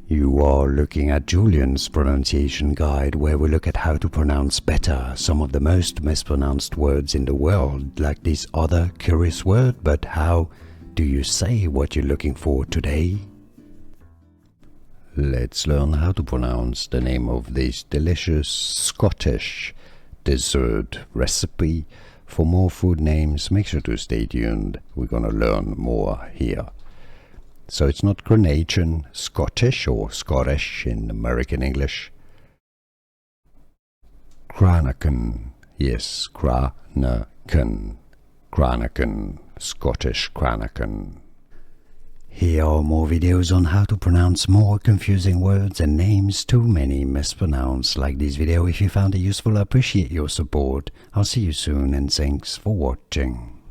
You are looking at Julian's pronunciation guide, where we look at how to pronounce better some of the most mispronounced words in the world, like this other curious word. But how do you say what you're looking for today? Let's learn how to pronounce the name of this delicious Scottish dessert recipe. For more food names, make sure to stay tuned. We're gonna learn more here. So it's not Cranachan, Scottish or Scottish in American English. Cranachan, yes, Cranachan, Cranachan, Scottish Cranachan. Here are more videos on how to pronounce more confusing words and names too many mispronounced. Like this video if you found it useful. I appreciate your support. I'll see you soon and thanks for watching.